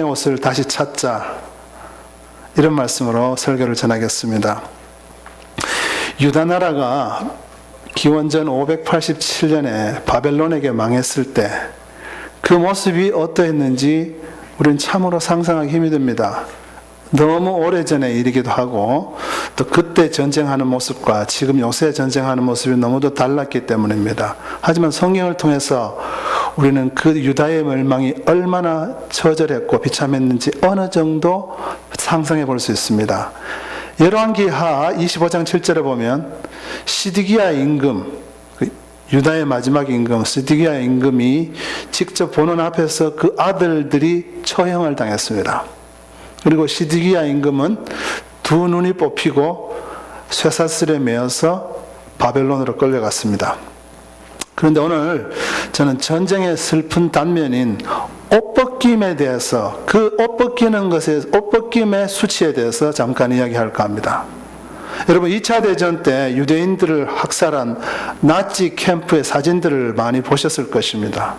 옷을 다시 찾자, 이런 말씀으로 설교를 전하겠습니다. 유다 나라가 기원전 587년에 바벨론에게 망했을 때 그 모습이 어떠했는지 우리는 참으로 상상하기 힘이 듭니다. 너무 오래전의 일이기도 하고 또 그때 전쟁하는 모습과 지금 요새 전쟁하는 모습이 너무도 달랐기 때문입니다. 하지만 성경을 통해서 우리는 그 유다의 멸망이 얼마나 처절했고 비참했는지 어느 정도 상상해 볼 수 있습니다. 열왕기하 25장 7절에 보면 시드기야 임금, 유다의 마지막 임금 시드기야 임금이 직접 보는 앞에서 그 아들들이 처형을 당했습니다. 그리고 시드기야 임금은 두 눈이 뽑히고 쇠사슬에 매어서 바벨론으로 끌려갔습니다. 그런데 오늘 저는 전쟁의 슬픈 단면인 옷벗김에 대해서, 그 옷벗기는 것에, 옷벗김의 수치에 대해서 잠깐 이야기할까 합니다. 여러분, 2차 대전 때 유대인들을 학살한 나치 캠프의 사진들을 많이 보셨을 것입니다.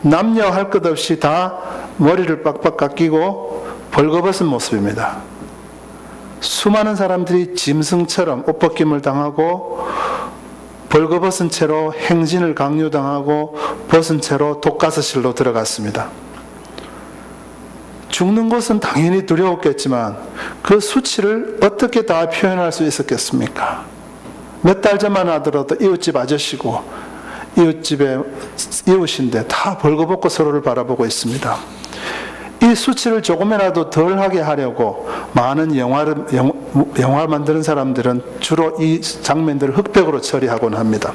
남녀 할 것 없이 다 머리를 빡빡 깎이고 벌거벗은 모습입니다. 수많은 사람들이 짐승처럼 옷벗김을 당하고 벌거벗은 채로 행진을 강요당하고 벗은 채로 독가스실로 들어갔습니다. 죽는 것은 당연히 두려웠겠지만 그 수치를 어떻게 다 표현할 수 있었겠습니까? 몇 달 전만 하더라도 이웃집 아저씨고 이웃인데 다 벌거벗고 서로를 바라보고 있습니다. 이 수치를 조금이라도 덜하게 하려고 많은 영화 만드는 사람들은 주로 이 장면들을 흑백으로 처리하곤 합니다.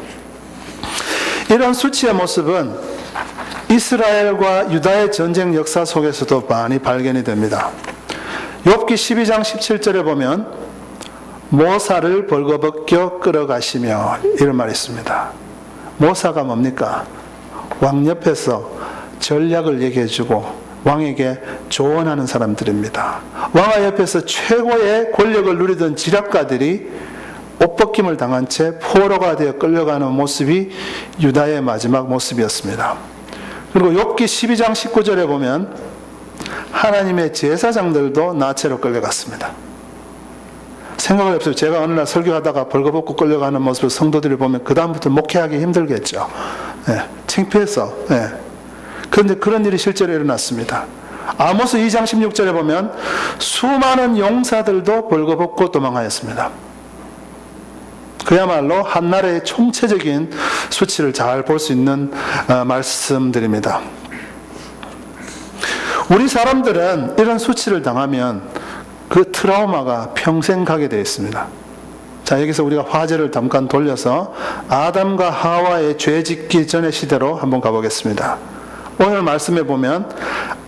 이런 수치의 모습은 이스라엘과 유다의 전쟁 역사 속에서도 많이 발견이 됩니다. 욥기 12장 17절에 보면 모사를 벌거벗겨 끌어가시며, 이런 말이 있습니다. 모사가 뭡니까? 왕 옆에서 전략을 얘기해주고 왕에게 조언하는 사람들입니다. 왕 옆에서 최고의 권력을 누리던 지략가들이 옷벗김을 당한 채 포로가 되어 끌려가는 모습이 유다의 마지막 모습이었습니다. 그리고 욥기 12장 19절에 보면 하나님의 제사장들도 나체로 끌려갔습니다. 생각을 해보세요. 제가 어느 날 설교하다가 벌거벗고 끌려가는 모습을 성도들이 보면 그 다음부터 목회하기 힘들겠죠. 창피해서. 그런데 그런 일이 실제로 일어났습니다. 아모스 2장 16절에 보면 수많은 용사들도 벌거벗고 도망하였습니다. 그야말로 한나라의 총체적인 수치를 잘 볼 수 있는 말씀들입니다. 우리 사람들은 이런 수치를 당하면 그 트라우마가 평생 가게 되어 있습니다. 자, 여기서 우리가 화제를 잠깐 돌려서 아담과 하와의 죄 짓기 전의 시대로 한번 가보겠습니다. 오늘 말씀에 보면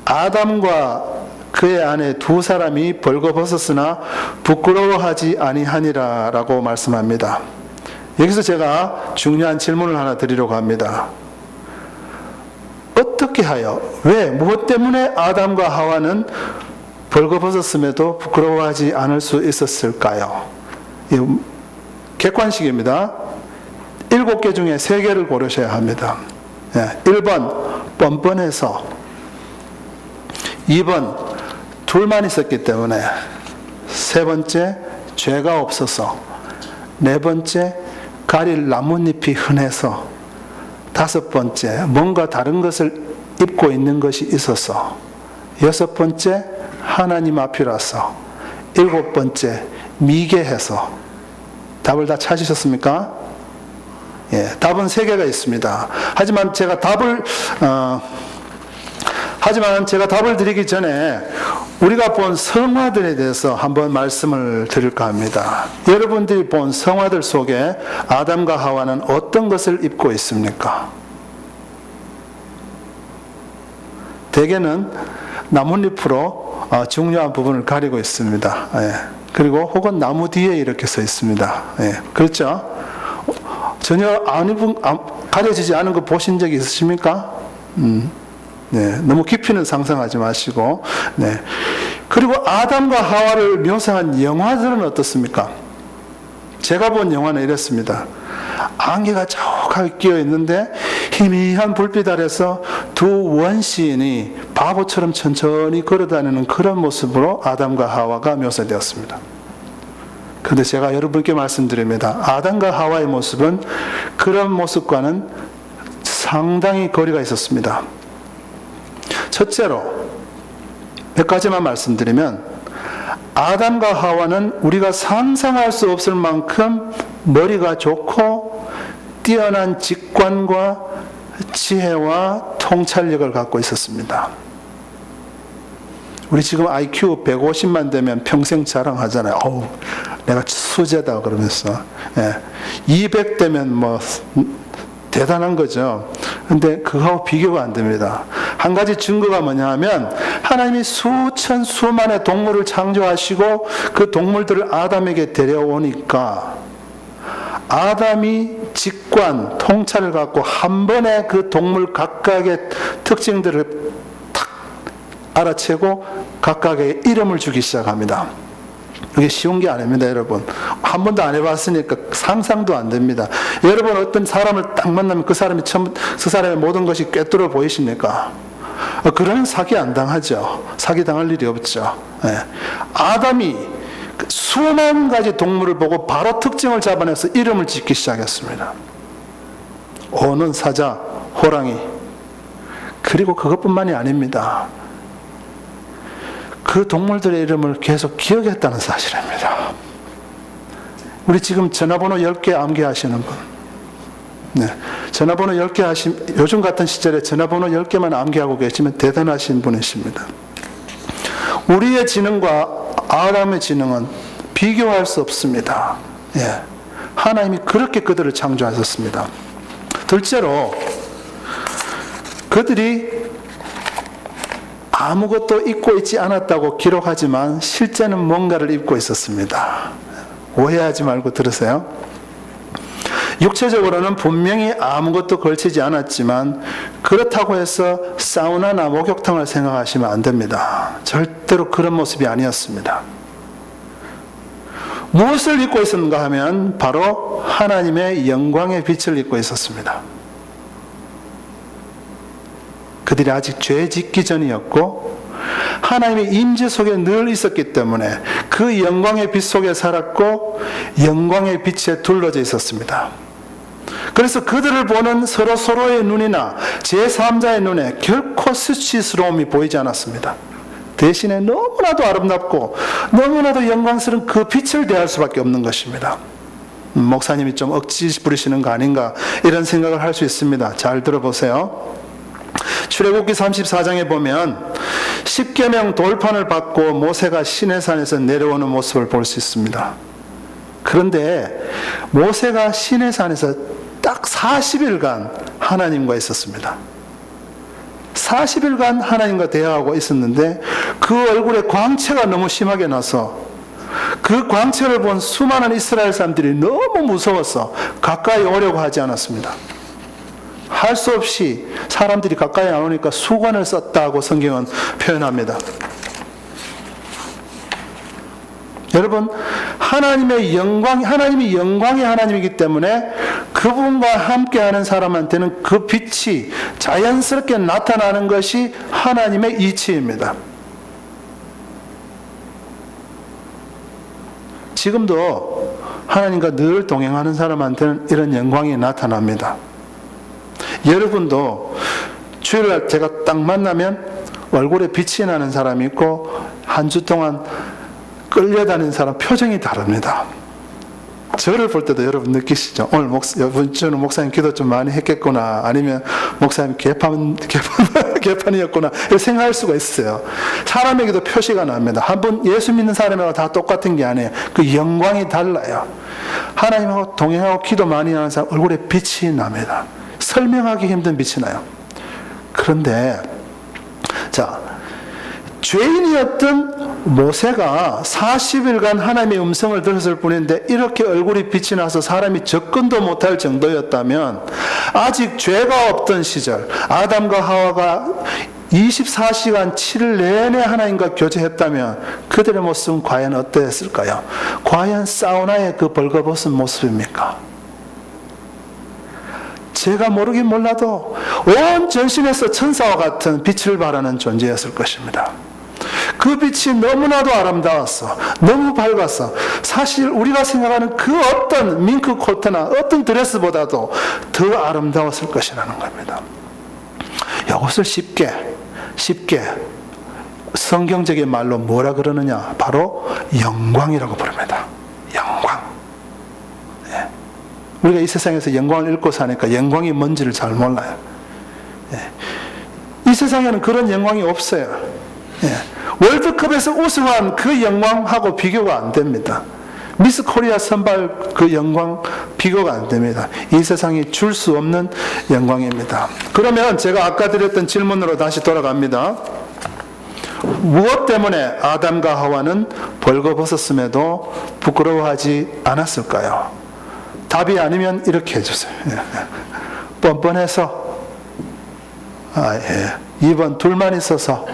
아담과 그의 아내 두 사람이 벌거벗었으나 부끄러워하지 아니하니라 라고 말씀합니다. 여기서 제가 중요한 질문을 하나 드리려고 합니다. 어떻게 하여, 왜, 무엇 때문에 아담과 하와는 벌거벗었음에도 부끄러워하지 않을 수 있었을까요? 객관식입니다. 7개 중에 3개를 고르셔야 합니다. 1번 뻔뻔해서, 2번 둘만 있었기 때문에, 3번째 죄가 없어서, 4번째 가릴 나뭇잎이 흔해서, 5번째 뭔가 다른 것을 입고 있는 것이 있어서, 6번째 하나님 앞이라서, 7번째 미개해서. 답을 다 찾으셨습니까? 답은 3개가 있습니다. 하지만 제가 답을 드리기 전에 우리가 본 성화들에 대해서 한번 말씀을 드릴까 합니다. 여러분들이 본 성화들 속에 아담과 하와는 어떤 것을 입고 있습니까? 대개는 나뭇잎으로 중요한 부분을 가리고 있습니다. 그리고 혹은 나무 뒤에 이렇게 서 있습니다. 그렇죠? 전혀 가려지지 않은 거 보신 적이 있으십니까? 너무 깊이는 상상하지 마시고. 그리고 아담과 하와를 묘사한 영화들은 어떻습니까? 제가 본 영화는 이랬습니다. 안개가 자욱하게 끼어 있는데 희미한 불빛 아래서 두 원시인이 바보처럼 천천히 걸어다니는 그런 모습으로 아담과 하와가 묘사되었습니다. 그런데 제가 여러분께 말씀드립니다. 아담과 하와의 모습은 그런 모습과는 상당히 거리가 있었습니다. 첫째로 몇 가지만 말씀드리면, 아담과 하와는 우리가 상상할 수 없을 만큼 머리가 좋고 뛰어난 직관과 지혜와 통찰력을 갖고 있었습니다. 우리 지금 IQ 150만 되면 평생 자랑하잖아요. 어우, 내가 수제다 그러면서. 200 되면 뭐 대단한 거죠. 근데 그거하고 비교가 안 됩니다. 한 가지 증거가 뭐냐 하면, 하나님이 수천 수만의 동물을 창조하시고 그 동물들을 아담에게 데려오니까 아담이 직관, 통찰을 갖고 한 번에 그 동물 각각의 특징들을 탁 알아채고 각각의 이름을 주기 시작합니다. 이게 쉬운 게 아닙니다, 여러분. 한 번도 안 해봤으니까 상상도 안 됩니다. 여러분, 어떤 사람을 딱 만나면 그 사람의 모든 것이 꿰뚫어 보이십니까? 그러면 사기 안 당하죠. 사기 당할 일이 없죠. 아담이 수만 가지 동물을 보고 바로 특징을 잡아내서 이름을 짓기 시작했습니다. 오는 사자, 호랑이. 그리고 그것뿐만이 아닙니다. 그 동물들의 이름을 계속 기억했다는 사실입니다. 우리 지금 전화번호 10개 암기하시는 분, 전화번호 10개 요즘 같은 시절에 전화번호 10개만 암기하고 계시면 대단하신 분이십니다. 우리의 지능과 아담의 지능은 비교할 수 없습니다. 하나님이 그렇게 그들을 창조하셨습니다. 둘째로, 그들이 아무것도 입고 있지 않았다고 기록하지만 실제는 뭔가를 입고 있었습니다. 오해하지 말고 들으세요. 육체적으로는 분명히 아무것도 걸치지 않았지만 그렇다고 해서 사우나나 목욕탕을 생각하시면 안 됩니다. 절대로 그런 모습이 아니었습니다. 무엇을 입고 있었는가 하면 바로 하나님의 영광의 빛을 입고 있었습니다. 그들이 아직 죄 짓기 전이었고 하나님의 임재 속에 늘 있었기 때문에 그 영광의 빛 속에 살았고 영광의 빛에 둘러져 있었습니다. 그래서 그들을 보는 서로의 눈이나 제3자의 눈에 결코 수치스러움이 보이지 않았습니다. 대신에 너무나도 아름답고 너무나도 영광스러운 그 빛을 대할 수밖에 없는 것입니다. 목사님이 좀 억지 부리시는 거 아닌가 이런 생각을 할 수 있습니다. 잘 들어보세요. 출애굽기 34장에 보면 10계명 돌판을 받고 모세가 시내산에서 내려오는 모습을 볼 수 있습니다. 그런데 모세가 시내산에서 딱 40일간 하나님과 있었습니다. 40일간 하나님과 대화하고 있었는데 그 얼굴에 광채가 너무 심하게 나서 그 광채를 본 수많은 이스라엘 사람들이 너무 무서워서 가까이 오려고 하지 않았습니다. 할 수 없이 사람들이 가까이 안 오니까 수건을 썼다고 성경은 표현합니다. 여러분, 하나님이 영광의 하나님이기 때문에 그분과 함께하는 사람한테는 그 빛이 자연스럽게 나타나는 것이 하나님의 이치입니다. 지금도 하나님과 늘 동행하는 사람한테는 이런 영광이 나타납니다. 여러분도 주일날 제가 딱 만나면 얼굴에 빛이 나는 사람이 있고 한 주 동안 끌려다니는 사람 표정이 다릅니다. 저를 볼 때도 여러분 느끼시죠? 오늘 이번 주는 목사님 기도 좀 많이 했겠구나, 아니면 목사님 개판이었구나 이렇게 생각할 수가 있어요. 사람에게도 표시가 납니다. 한 번 예수 믿는 사람하고 다 똑같은 게 아니에요. 그 영광이 달라요. 하나님하고 동행하고 기도 많이 하는 사람 얼굴에 빛이 납니다. 설명하기 힘든 빛이 나요. 그런데 죄인이었던 모세가 40일간 하나님의 음성을 들었을 뿐인데 이렇게 얼굴이 빛이 나서 사람이 접근도 못할 정도였다면, 아직 죄가 없던 시절 아담과 하와가 24시간 7일 내내 하나님과 교제했다면 그들의 모습은 과연 어떠했을까요? 과연 사우나의 그 벌거벗은 모습입니까? 제가 모르긴 몰라도 온 전신에서 천사와 같은 빛을 발하는 존재였을 것입니다. 그 빛이 너무나도 아름다웠어. 너무 밝았어. 사실 우리가 생각하는 그 어떤 밍크 코트나 어떤 드레스보다도 더 아름다웠을 것이라는 겁니다. 이것을 쉽게 성경적인 말로 뭐라 그러느냐? 바로 영광이라고 부릅니다. 영광. 예. 우리가 이 세상에서 영광을 잃고 사니까 영광이 뭔지를 잘 몰라요. 예. 이 세상에는 그런 영광이 없어요. 예. 월드컵에서 우승한 그 영광하고 비교가 안 됩니다. 미스 코리아 선발 그 영광 비교가 안 됩니다. 이 세상이 줄 수 없는 영광입니다. 그러면 제가 아까 드렸던 질문으로 다시 돌아갑니다. 무엇 때문에 아담과 하와는 벌거벗었음에도 부끄러워하지 않았을까요? 답이 아니면 이렇게 해주세요. 뻔뻔해서, 2번 둘만 있어서,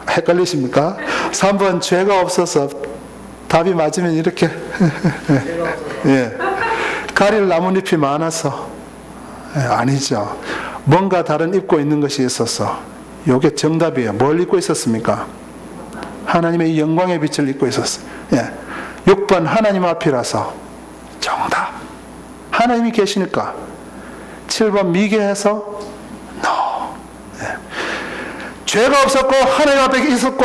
헷갈리십니까? 3번 죄가 없어서. 답이 맞으면 이렇게 가릴 나뭇잎이 많아서. 아니죠. 뭔가 다른 입고 있는 것이 있어서. 이게 정답이에요. 뭘 입고 있었습니까? 하나님의 영광의 빛을 입고 있었어요. 6번 하나님 앞이라서. 정답. 하나님이 계시니까. 7번 미개해서. 죄가 없었고 하나님 앞에 있었고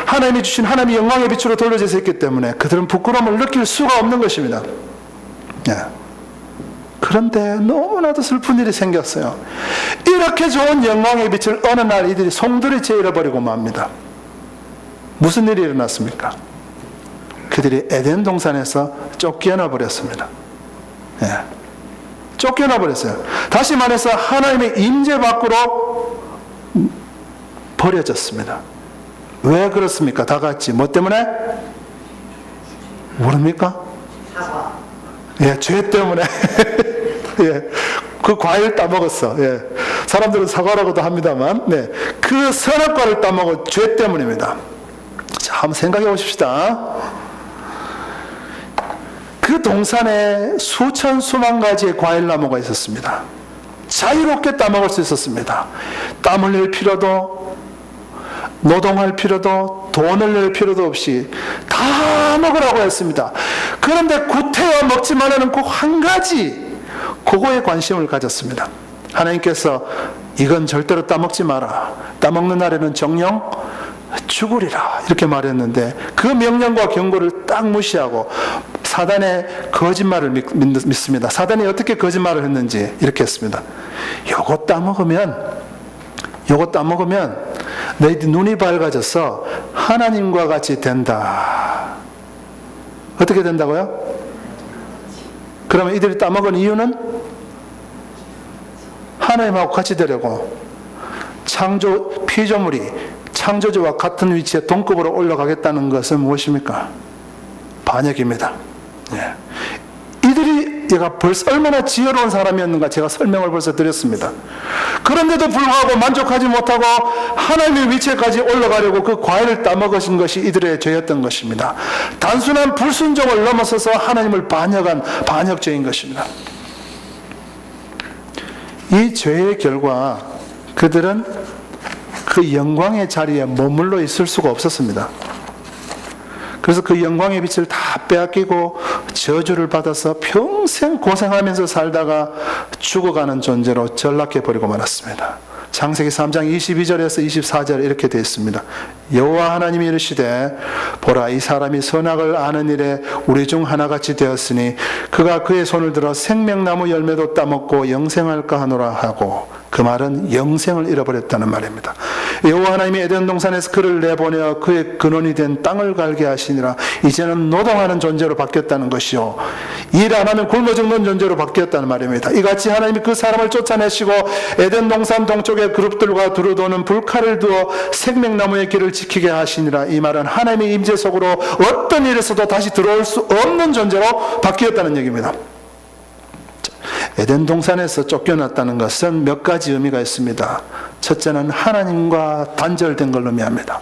하나님이 주신 하나님의 영광의 빛으로 돌려져 있기 때문에 그들은 부끄러움을 느낄 수가 없는 것입니다. 그런데 너무나도 슬픈 일이 생겼어요. 이렇게 좋은 영광의 빛을 어느 날 이들이 송두리째 잃어버리고 맙니다. 무슨 일이 일어났습니까? 그들이 에덴 동산에서 쫓겨나 버렸습니다. 쫓겨나 버렸어요. 다시 말해서 하나님의 임재 밖으로 버려졌습니다. 왜 그렇습니까? 다 같이. 뭐 때문에? 모릅니까? 죄 때문에. 그 과일 따먹었어. 사람들은 사과라고도 합니다만, 그 선악과를 따먹은 죄 때문입니다. 자, 한번 생각해 보십시다. 그 동산에 수천 수만 가지의 과일 나무가 있었습니다. 자유롭게 따먹을 수 있었습니다. 땀 흘릴 필요도, 노동할 필요도, 돈을 낼 필요도 없이 다 먹으라고 했습니다. 그런데 구태여 먹지 말라는 그 한 가지, 그거에 관심을 가졌습니다. 하나님께서 이건 절대로 따먹지 마라. 따먹는 날에는 정령 죽으리라. 이렇게 말했는데 그 명령과 경고를 딱 무시하고 사단의 거짓말을 믿습니다. 사단이 어떻게 거짓말을 했는지 이렇게 했습니다. 요거 따먹으면 너희들 눈이 밝아져서 하나님과 같이 된다. 어떻게 된다고요? 그러면 이들이 따먹은 이유는 하나님하고 같이 되려고 피조물이 창조주와 같은 위치에 동급으로 올라가겠다는 것은 무엇입니까? 반역입니다. 이들이 얘가 벌써 얼마나 지혜로운 사람이었는가 제가 설명을 벌써 드렸습니다. 그런데도 불구하고 만족하지 못하고 하나님의 위치에까지 올라가려고 그 과일을 따먹으신 것이 이들의 죄였던 것입니다. 단순한 불순종을 넘어서서 하나님을 반역한 반역죄인 것입니다. 이 죄의 결과 그들은 그 영광의 자리에 머물러 있을 수가 없었습니다. 그래서 그 영광의 빛을 다 빼앗기고 저주를 받아서 평생 고생하면서 살다가 죽어가는 존재로 전락해버리고 말았습니다. 창세기 3장 22절에서 24절 이렇게 되어 있습니다. 여호와 하나님이 이르시되 보라 이 사람이 선악을 아는 일에 우리 중 하나같이 되었으니 그가 그의 손을 들어 생명나무 열매도 따먹고 영생할까 하노라 하고 그 말은 영생을 잃어버렸다는 말입니다. 여호와 하나님이 에덴 동산에서 그를 내보내어 그의 근원이 된 땅을 갈게 하시니라. 이제는 노동하는 존재로 바뀌었다는 것이요 일 안 하면 굶어 죽는 존재로 바뀌었다는 말입니다. 이같이 하나님이 그 사람을 쫓아내시고 에덴 동산 동쪽의 그룹들과 두루도는 불칼을 두어 생명나무의 길을 지키게 하시니라. 이 말은 하나님의 임재 속으로 어떤 일에서도 다시 들어올 수 없는 존재로 바뀌었다는 얘기입니다. 에덴 동산에서 쫓겨났다는 것은 몇 가지 의미가 있습니다. 첫째는 하나님과 단절된 걸 의미합니다.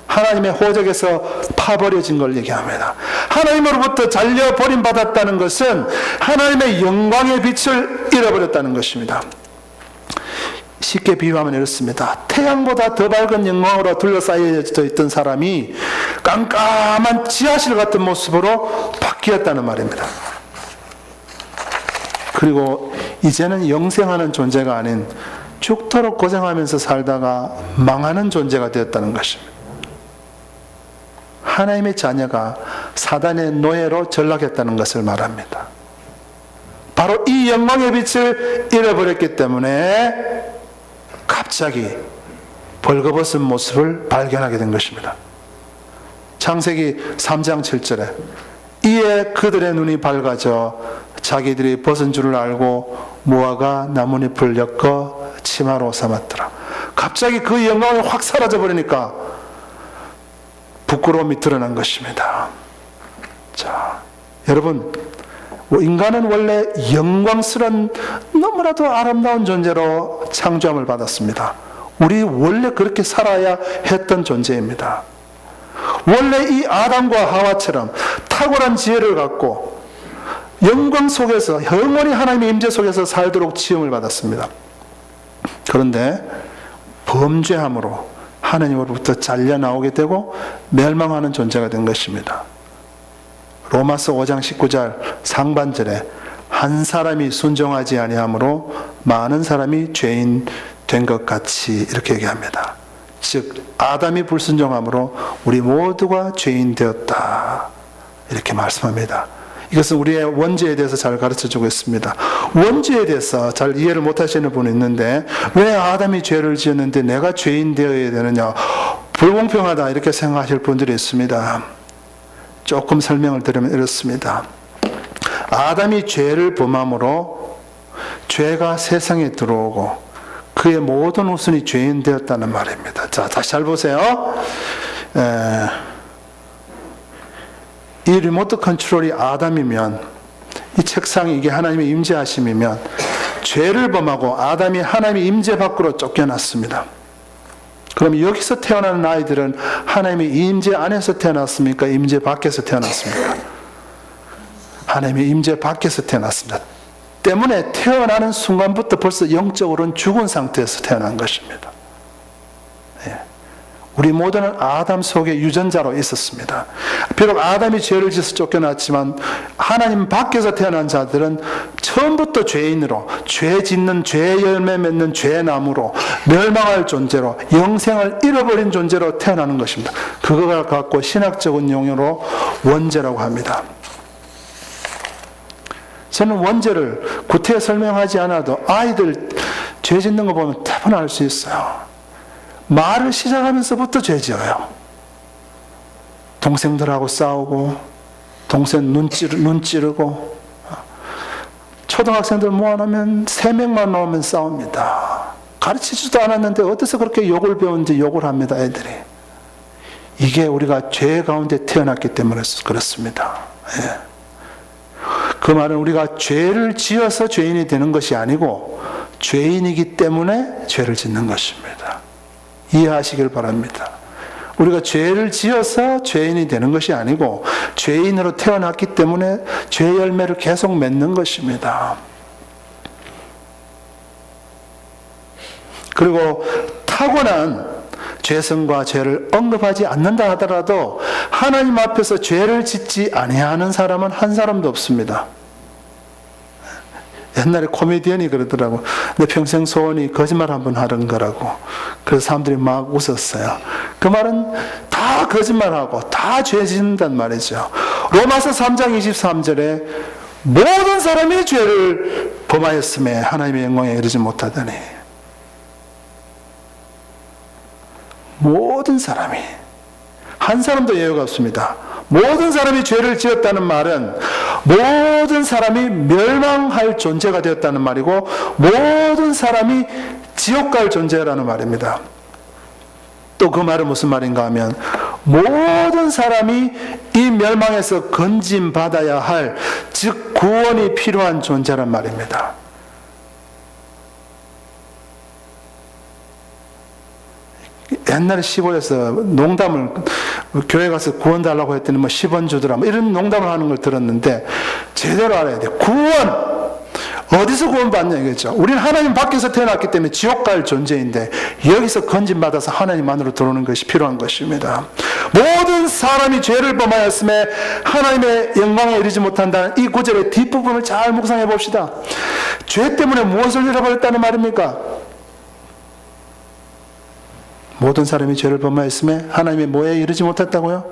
하나님의 호적에서 파버려진 걸 얘기합니다. 하나님으로부터 잘려 버림받았다는 것은 하나님의 영광의 빛을 잃어버렸다는 것입니다. 쉽게 비유하면 이렇습니다. 태양보다 더 밝은 영광으로 둘러싸여져 있던 사람이 깜깜한 지하실 같은 모습으로 바뀌었다는 말입니다. 그리고 이제는 영생하는 존재가 아닌 죽도록 고생하면서 살다가 망하는 존재가 되었다는 것입니다. 하나님의 자녀가 사단의 노예로 전락했다는 것을 말합니다. 바로 이 영광의 빛을 잃어버렸기 때문에 갑자기 벌거벗은 모습을 발견하게 된 것입니다. 창세기 3장 7절에 이에 그들의 눈이 밝아져 자기들이 벗은 줄을 알고 무화과 나뭇잎을 엮어 치마로 삼았더라. 갑자기 그 영광이 확 사라져 버리니까 부끄러움이 드러난 것입니다. 자, 여러분, 인간은 원래 영광스러운 너무나도 아름다운 존재로 창조함을 받았습니다. 우리 원래 그렇게 살아야 했던 존재입니다. 원래 이 아담과 하와처럼 탁월한 지혜를 갖고 영광 속에서 영원히 하나님의 임재 속에서 살도록 지음을 받았습니다. 그런데 범죄함으로 하나님으로부터 잘려 나오게 되고 멸망하는 존재가 된 것입니다. 로마서 5장 19절 상반절에 한 사람이 순종하지 아니하므로 많은 사람이 죄인 된 것 같이 이렇게 얘기합니다. 즉 아담이 불순종함으로 우리 모두가 죄인 되었다 이렇게 말씀합니다. 이것은 우리의 원죄에 대해서 잘 가르쳐주고 있습니다. 원죄에 대해서 잘 이해를 못하시는 분이 있는데 왜 아담이 죄를 지었는데 내가 죄인 되어야 되느냐, 불공평하다 이렇게 생각하실 분들이 있습니다. 조금 설명을 드리면 이렇습니다. 아담이 죄를 범함으로 죄가 세상에 들어오고 그의 모든 후손이 죄인 되었다는 말입니다. 자, 다시 잘 보세요. 이 리모트 컨트롤이 아담이면, 이 책상이 이게 하나님의 임재하심이면 죄를 범하고 아담이 하나님의 임재 밖으로 쫓겨났습니다. 그럼 여기서 태어나는 아이들은 하나님의 임재 안에서 태어났습니까? 임재 밖에서 태어났습니까? 하나님의 임재 밖에서 태어났습니다. 때문에 태어나는 순간부터 벌써 영적으로는 죽은 상태에서 태어난 것입니다. 우리 모두는 아담 속에 유전자로 있었습니다. 비록 아담이 죄를 지어서 쫓겨났지만 하나님 밖에서 태어난 자들은 처음부터 죄인으로, 죄 짓는, 죄 열매 맺는 죄나무로 멸망할 존재로, 영생을 잃어버린 존재로 태어나는 것입니다. 그거를 갖고 신학적인 용어로 원죄라고 합니다. 저는 원죄를 구태여 설명하지 않아도 아이들 죄 짓는 거 보면 대부분 알 수 있어요. 말을 시작하면서부터 죄 지어요. 동생들하고 싸우고, 동생 눈 찌르고, 초등학생들 모아놓으면 3명만 나오면 싸웁니다. 가르치지도 않았는데 어디서 그렇게 욕을 배우는지 욕을 합니다, 애들이. 이게 우리가 죄 가운데 태어났기 때문에 그렇습니다. 그 말은 우리가 죄를 지어서 죄인이 되는 것이 아니고 죄인이기 때문에 죄를 짓는 것입니다. 이해하시길 바랍니다. 우리가 죄를 지어서 죄인이 되는 것이 아니고 죄인으로 태어났기 때문에 죄 열매를 계속 맺는 것입니다. 그리고 타고난 죄성과 죄를 언급하지 않는다 하더라도 하나님 앞에서 죄를 짓지 아니하는 사람은 한 사람도 없습니다. 옛날에 코미디언이 그러더라고. 내 평생 소원이 거짓말 한번 하는 거라고. 그래서 사람들이 막 웃었어요. 그 말은 다 거짓말하고 다 죄 짓는단 말이죠. 로마서 3장 23절에 모든 사람이 죄를 범하였음에 하나님의 영광에 이르지 못하다니. 모든 사람이, 한 사람도 예외가 없습니다. 모든 사람이 죄를 지었다는 말은 모든 사람이 멸망할 존재가 되었다는 말이고 모든 사람이 지옥 갈 존재라는 말입니다. 또 그 말은 무슨 말인가 하면 모든 사람이 이 멸망에서 건짐받아야 할, 즉 구원이 필요한 존재란 말입니다. 옛날에 시골에서 농담을 교회 가서 구원 달라고 했더니 뭐 10원 주더라 뭐 이런 농담을 하는 걸 들었는데 제대로 알아야 돼요. 구원 어디서 구원받냐 이거죠. 우리는 하나님 밖에서 태어났기 때문에 지옥 갈 존재인데 여기서 건진받아서 하나님 안으로 들어오는 것이 필요한 것입니다. 모든 사람이 죄를 범하였음에 하나님의 영광에 이르지 못한다는 이 구절의 뒷부분을 잘 묵상해 봅시다. 죄 때문에 무엇을 잃어버렸다는 말입니까? 모든 사람이 죄를 범하였음에 하나님의 뭐에 이르지 못했다고요?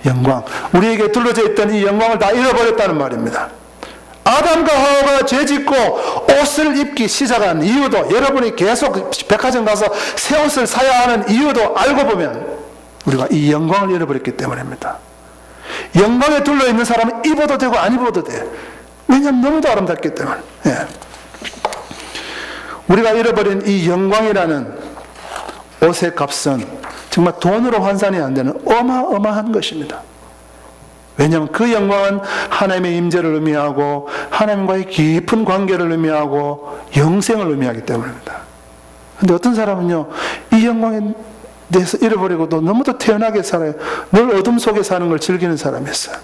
영광. 우리에게 둘러져 있던 이 영광을 다 잃어버렸다는 말입니다. 아담과 하와가 죄짓고 옷을 입기 시작한 이유도, 여러분이 계속 백화점 가서 새 옷을 사야 하는 이유도 알고 보면 우리가 이 영광을 잃어버렸기 때문입니다. 영광에 둘러 있는 사람은 입어도 되고 안 입어도 돼. 왜냐하면 너무도 아름답기 때문에. 예. 우리가 잃어버린 이 영광이라는 옷의 값은 정말 돈으로 환산이 안 되는 어마어마한 것입니다. 왜냐하면 그 영광은 하나님의 임재를 의미하고 하나님과의 깊은 관계를 의미하고 영생을 의미하기 때문입니다. 그런데 어떤 사람은요, 이 영광에 대해서 잃어버리고도 너무도 태연하게 살아요. 늘 어둠 속에 사는 걸 즐기는 사람이 있어요.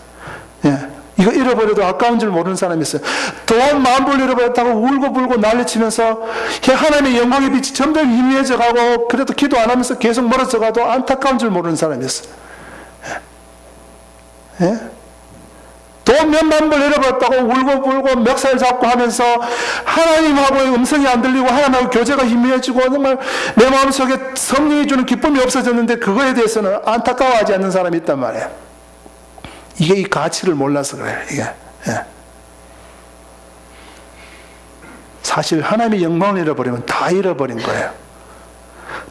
예. 이거 잃어버려도 아까운 줄 모르는 사람이 있어요. 돈 10,000불 잃어버렸다고 울고불고 난리치면서 하나님의 영광의 빛이 점점 희미해져 가고 그래도 기도 안 하면서 계속 멀어져 가도 안타까운 줄 모르는 사람이 있어요. 예? 돈 몇만 불 잃어버렸다고 울고불고 멱살 잡고 하면서 하나님하고의 음성이 안 들리고 하나님하고 교제가 희미해지고 정말 내 마음속에 성령이 주는 기쁨이 없어졌는데 그거에 대해서는 안타까워하지 않는 사람이 있단 말이에요. 이게 이 가치를 몰라서 그래요. 이게. 예. 사실 하나님의 영광을 잃어버리면 다 잃어버린 거예요.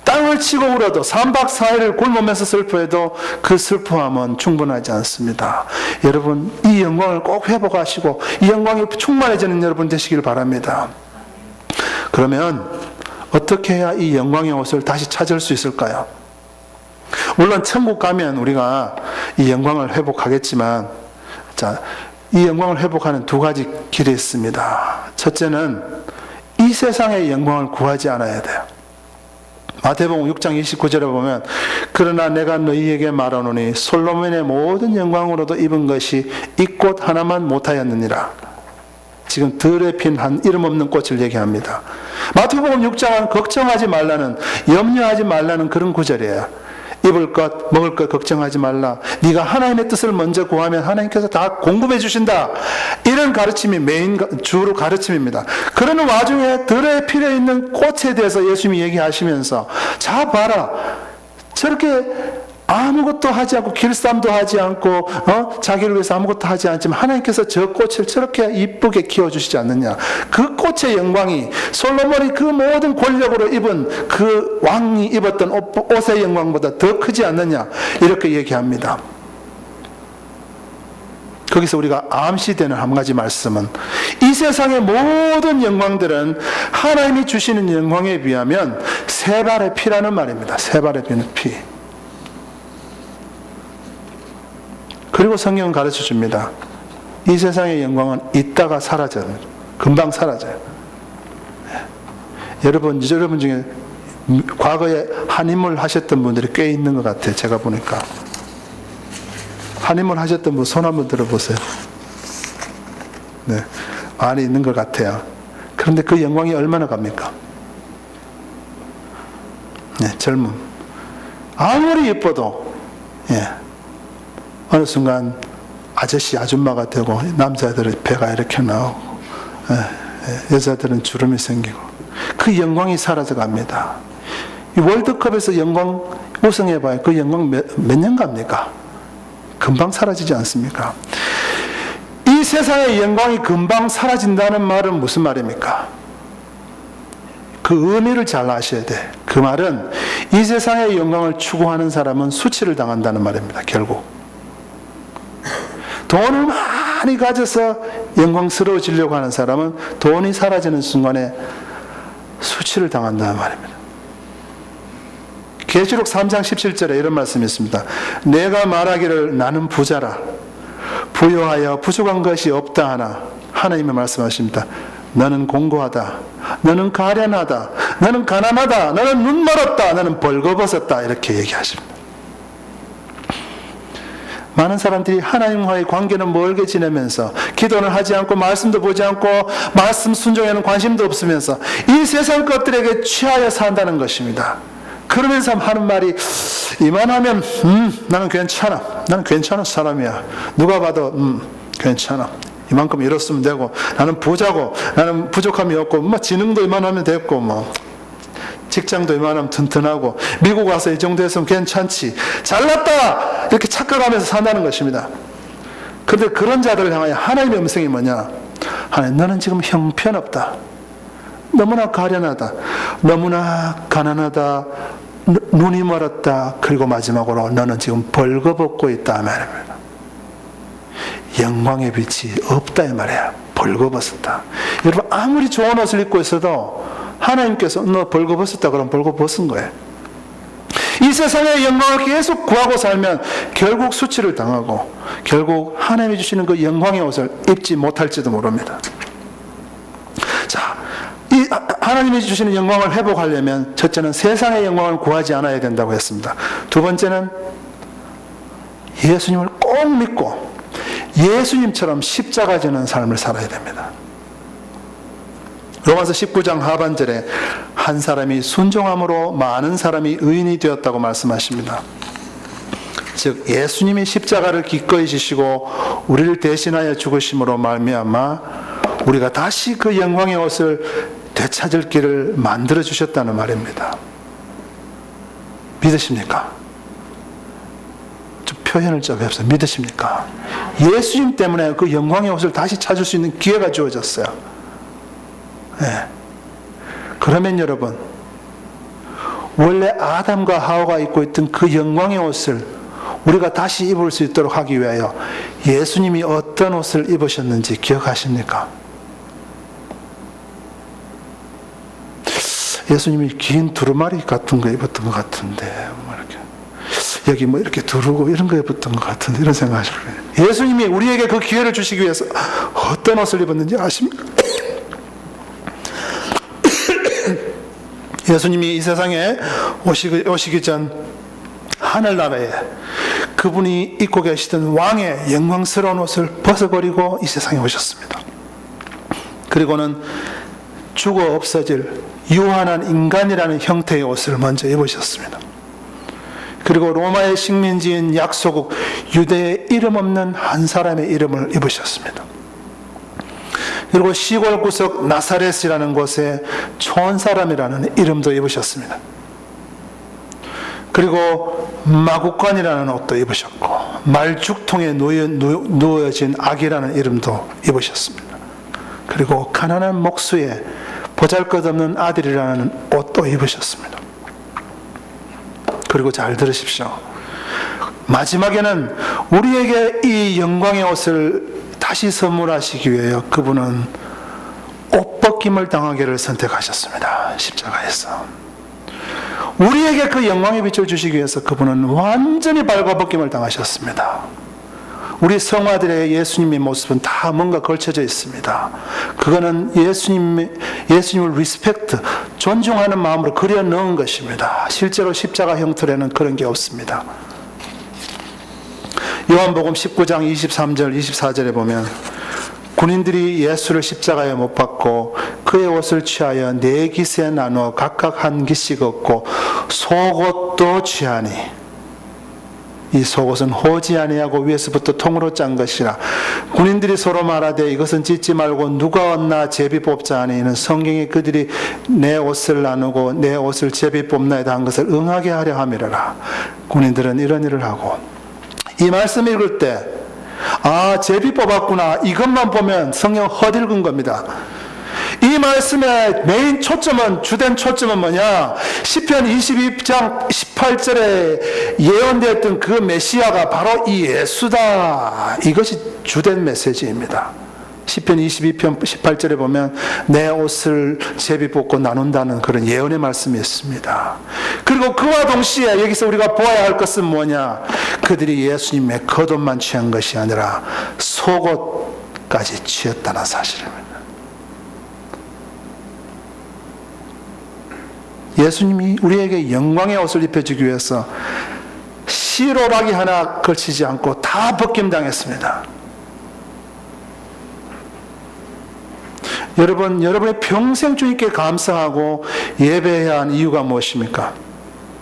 땅을 치고 울어도 3박 4일을 굶으면서 슬퍼해도 그 슬퍼함은 충분하지 않습니다. 여러분, 이 영광을 꼭 회복하시고 이 영광이 충만해지는 여러분 되시길 바랍니다. 그러면 어떻게 해야 이 영광의 옷을 다시 찾을 수 있을까요? 물론 천국 가면 우리가 이 영광을 회복하겠지만, 자, 이 영광을 회복하는 두 가지 길이 있습니다. 첫째는 이 세상의 영광을 구하지 않아야 돼요. 마태복음 6장 29절에 보면 그러나 내가 너희에게 말하노니 솔로몬의 모든 영광으로도 입은 것이 이 꽃 하나만 못하였느니라. 지금 들에 핀 한 이름 없는 꽃을 얘기합니다. 마태복음 6장은 걱정하지 말라는, 염려하지 말라는 그런 구절이에요. 입을 것, 먹을 것 걱정하지 말라. 네가 하나님의 뜻을 먼저 구하면 하나님께서 다 공급해 주신다. 이런 가르침이 메인 주로 가르침입니다. 그러는 와중에 들에 필요 있는 꽃에 대해서 예수님이 얘기하시면서 자 봐라. 저렇게 아무것도 하지 않고 길쌈도 하지 않고 자기를 위해서 아무것도 하지 않지만 하나님께서 저 꽃을 저렇게 이쁘게 키워주시지 않느냐. 그 꽃의 영광이 솔로몬이 그 모든 권력으로 입은 그 왕이 입었던 옷의 영광보다 더 크지 않느냐. 이렇게 얘기합니다. 거기서 우리가 암시되는 한 가지 말씀은 이 세상의 모든 영광들은 하나님이 주시는 영광에 비하면 세 발의 피라는 말입니다. 세 발의 피. 그리고 성경은 가르쳐 줍니다. 이 세상의 영광은 있다가 사라져요. 금방 사라져요. 여러분 중에 과거에 한인물 하셨던 분들이 꽤 있는 것 같아요. 제가 보니까. 한인물 하셨던 분 손 한번 들어보세요. 네, 많이 있는 것 같아요. 그런데 그 영광이 얼마나 갑니까? 네, 젊음. 아무리 예뻐도, 예. 어느 순간 아저씨, 아줌마가 되고 남자들의 배가 이렇게 나오고 여자들은 주름이 생기고 그 영광이 사라져 갑니다. 이 월드컵에서 영광 우승해봐요. 그 영광 몇 년 갑니까? 금방 사라지지 않습니까? 이 세상의 영광이 금방 사라진다는 말은 무슨 말입니까? 그 의미를 잘 아셔야 돼. 그 말은 이 세상의 영광을 추구하는 사람은 수치를 당한다는 말입니다. 결국 돈을 많이 가져서 영광스러워지려고 하는 사람은 돈이 사라지는 순간에 수치를 당한다는 말입니다. 계시록 3장 17절에 이런 말씀이 있습니다. 내가 말하기를 나는 부자라 부유하여 부족한 것이 없다 하나 하나님의 말씀하십니다. 너는 공고하다. 너는 가련하다. 너는 가난하다, 너는 눈 멀었다, 너는 벌거벗었다, 이렇게 얘기하십니다. 많은 사람들이 하나님과의 관계는 멀게 지내면서 기도는 하지 않고 말씀도 보지 않고 말씀 순종에는 관심도 없으면서 이 세상 것들에게 취하여 산다는 것입니다. 그러면서 하는 말이, 이만하면 나는 괜찮아, 나는 괜찮은 사람이야, 누가 봐도 괜찮아, 이만큼 이뤘으면 되고, 나는 부자고, 나는 부족함이 없고, 뭐 지능도 이만하면 됐고, 뭐 직장도 이만하면 튼튼하고, 미국 와서 이 정도 했으면 괜찮지, 잘났다, 이렇게 착각하면서 산다는 것입니다. 그런데 그런 자들을 향하여 하나님의 음성이 뭐냐? 하나님, 너는 지금 형편없다, 너무나 가련하다, 너무나 가난하다, 눈이 멀었다, 그리고 마지막으로 너는 지금 벌거벗고 있다 말입니다. 영광의 빛이 없다 이 말이야. 벌거벗었다. 여러분, 아무리 좋은 옷을 입고 있어도 하나님께서 너 벌거벗었다 그러면 벌거벗은 거예요. 이 세상의 영광을 계속 구하고 살면 결국 수치를 당하고 결국 하나님이 주시는 그 영광의 옷을 입지 못할지도 모릅니다. 자, 이 하나님이 주시는 영광을 회복하려면 첫째는 세상의 영광을 구하지 않아야 된다고 했습니다. 두 번째는 예수님을 꼭 믿고 예수님처럼 십자가 지는 삶을 살아야 됩니다. 로마서 19장 하반절에 한 사람이 순종함으로 많은 사람이 의인이 되었다고 말씀하십니다. 즉 예수님이 십자가를 기꺼이 지시고 우리를 대신하여 죽으심으로 말미암아 우리가 다시 그 영광의 옷을 되찾을 길을 만들어 주셨다는 말입니다. 믿으십니까? 좀 표현을 좀 해보세요. 믿으십니까? 예수님 때문에 그 영광의 옷을 다시 찾을 수 있는 기회가 주어졌어요. 네. 그러면 여러분, 원래 아담과 하와가 입고 있던 그 영광의 옷을 우리가 다시 입을 수 있도록 하기 위하여 예수님이 어떤 옷을 입으셨는지 기억하십니까? 예수님이 긴 두루마리 같은 거 입었던 것 같은데, 뭐 이렇게 여기 뭐 이렇게 두르고 이런 거 입었던 것 같은데, 이런 생각하실 거예요. 예수님이 우리에게 그 기회를 주시기 위해서 어떤 옷을 입었는지 아십니까? 예수님이 이 세상에 오시기 전 하늘나라에 그분이 입고 계시던 왕의 영광스러운 옷을 벗어버리고 이 세상에 오셨습니다. 그리고는 죽어 없어질 유한한 인간이라는 형태의 옷을 먼저 입으셨습니다. 그리고 로마의 식민지인 약소국 유대의 이름 없는 한 사람의 이름을 입으셨습니다. 그리고 시골 구석 나사렛이라는 곳에 좋은 사람이라는 이름도 입으셨습니다. 그리고 마구간이라는 옷도 입으셨고 말죽통에 누워진 악이라는 이름도 입으셨습니다. 그리고 가난한 목수의 보잘것없는 아들이라는 옷도 입으셨습니다. 그리고 잘 들으십시오. 마지막에는 우리에게 이 영광의 옷을 다시 선물하시기 위하여 그분은 옷 벗김을 당하기를 선택하셨습니다. 십자가에서 우리에게 그 영광의 빛을 주시기 위해서 그분은 완전히 발가벗김을 당하셨습니다. 우리 성화들의 예수님의 모습은 다 뭔가 걸쳐져 있습니다. 그거는 예수님을 리스펙트, 존중하는 마음으로 그려 넣은 것입니다. 실제로 십자가 형틀에는 그런 게 없습니다. 요한복음 19장 23절 24절에 보면 군인들이 예수를 십자가에 못 박고 그의 옷을 취하여 네 깃에 나누어 각각 한 깃씩 얻고 속옷도 취하니 이 속옷은 호지 아니하고 위에서부터 통으로 짠 것이라. 군인들이 서로 말하되 이것은 찢지 말고 누가 얻나 제비 뽑자 하니 이는 성경이 그들이 내 옷을 나누고 내 옷을 제비 뽑나이다 한 것을 응하게 하려 함이라. 군인들은 이런 일을 하고 이 말씀 읽을 때 제비 뽑았구나, 이것만 보면 성경 헛읽은 겁니다. 이 말씀의 메인 초점은, 주된 초점은 뭐냐? 시편 22장 18절에 예언되었던 그 메시아가 바로 이 예수다. 이것이 주된 메시지입니다. 시편 22편 18절에 보면 내 옷을 제비 뽑고 나눈다는 그런 예언의 말씀이 있습니다. 그리고 그와 동시에 여기서 우리가 보아야 할 것은 뭐냐? 그들이 예수님의 겉옷만 취한 것이 아니라 속옷까지 취했다는 사실입니다. 예수님이 우리에게 영광의 옷을 입혀주기 위해서 시로라기 하나 걸치지 않고 다 벗김당했습니다. 여러분, 여러분의 평생 주님께 감사하고 예배해야 하는 이유가 무엇입니까?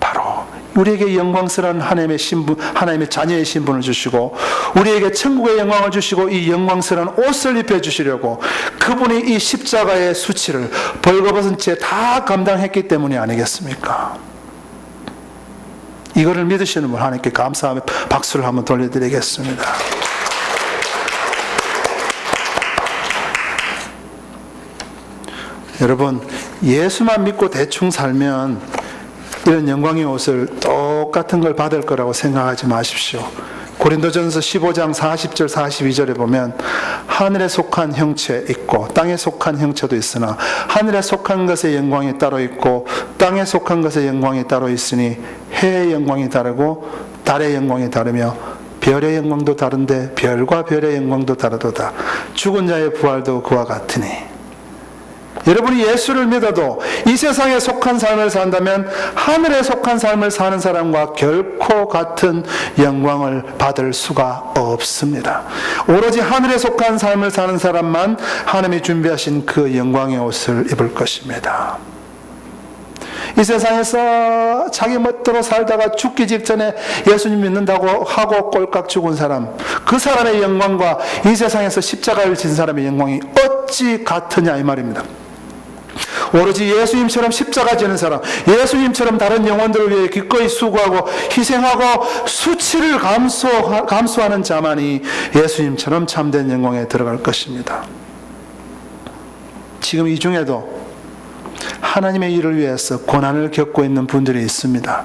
바로 우리에게 영광스러운 하나님의 신분, 하나님의 자녀의 신분을 주시고 우리에게 천국의 영광을 주시고 이 영광스러운 옷을 입혀주시려고 그분이 이 십자가의 수치를 벌거벗은 채 다 감당했기 때문이 아니겠습니까? 이거를 믿으시는 분 하나님께 감사하며 박수를 한번 돌려드리겠습니다. 여러분, 예수만 믿고 대충 살면 이런 영광의 옷을 똑같은 걸 받을 거라고 생각하지 마십시오. 고린도전서 15장 40절 42절에 보면 하늘에 속한 형체 있고 땅에 속한 형체도 있으나 하늘에 속한 것의 영광이 따로 있고 땅에 속한 것의 영광이 따로 있으니 해의 영광이 다르고 달의 영광이 다르며 별의 영광도 다른데 별과 별의 영광도 다르도다. 죽은 자의 부활도 그와 같으니. 여러분이 예수를 믿어도 이 세상에 속한 삶을 산다면 하늘에 속한 삶을 사는 사람과 결코 같은 영광을 받을 수가 없습니다. 오로지 하늘에 속한 삶을 사는 사람만 하나님이 준비하신 그 영광의 옷을 입을 것입니다. 이 세상에서 자기 멋대로 살다가 죽기 직전에 예수님 믿는다고 하고 꼴깍 죽은 사람, 그 사람의 영광과 이 세상에서 십자가를 진 사람의 영광이 어찌 같으냐 이 말입니다. 오로지 예수님처럼 십자가 지는 사람, 예수님처럼 다른 영혼들을 위해 기꺼이 수고하고 희생하고 수치를 감수하는 자만이 예수님처럼 참된 영광에 들어갈 것입니다. 지금 이 중에도 하나님의 일을 위해서 고난을 겪고 있는 분들이 있습니다.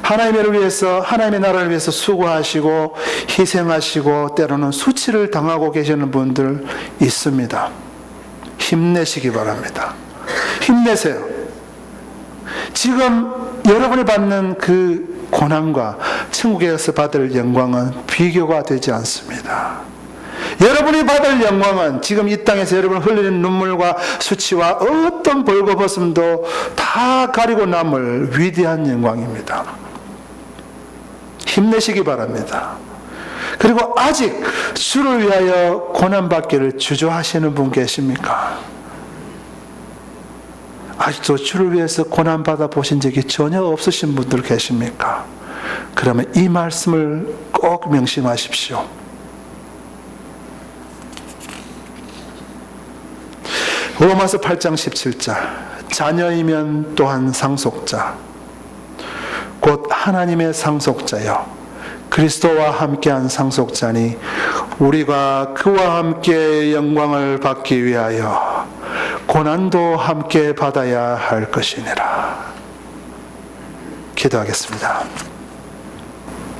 하나님의 일을 위해서, 하나님의 나라를 위해서 수고하시고 희생하시고 때로는 수치를 당하고 계시는 분들 있습니다. 힘내시기 바랍니다. 힘내세요. 지금 여러분이 받는 그 고난과 천국에서 받을 영광은 비교가 되지 않습니다. 여러분이 받을 영광은 지금 이 땅에서 여러분 흘리는 눈물과 수치와 어떤 벌거벗음도 다 가리고 남을 위대한 영광입니다. 힘내시기 바랍니다. 그리고 아직 주를 위하여 고난받기를 주저하시는 분 계십니까? 아직도 주를 위해서 고난받아 보신 적이 전혀 없으신 분들 계십니까? 그러면 이 말씀을 꼭 명심하십시오. 로마서 8장 17절 자녀이면 또한 상속자 곧 하나님의 상속자여 그리스도와 함께한 상속자니 우리가 그와 함께 영광을 받기 위하여 고난도 함께 받아야 할 것이니라. 기도하겠습니다.